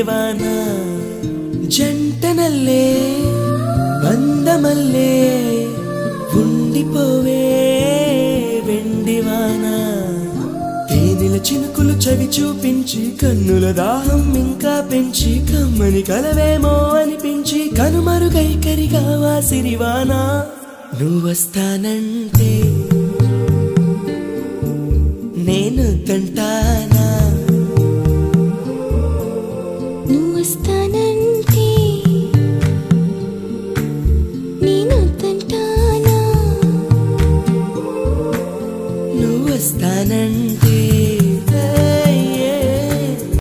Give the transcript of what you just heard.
వాన జంటనల్లే బంధమల్లే ఉండిపోవే వెండి వాన తేనెల చినుకులు చవి చూపించి కన్నుల దాహం ఇంకా పెంచి కమ్మని కలవేమో అనిపించి కనుమరుగైకరిగా వాసిరివాన నువ్వొస్తానంటే నేను తంటానా నువ్వొస్తా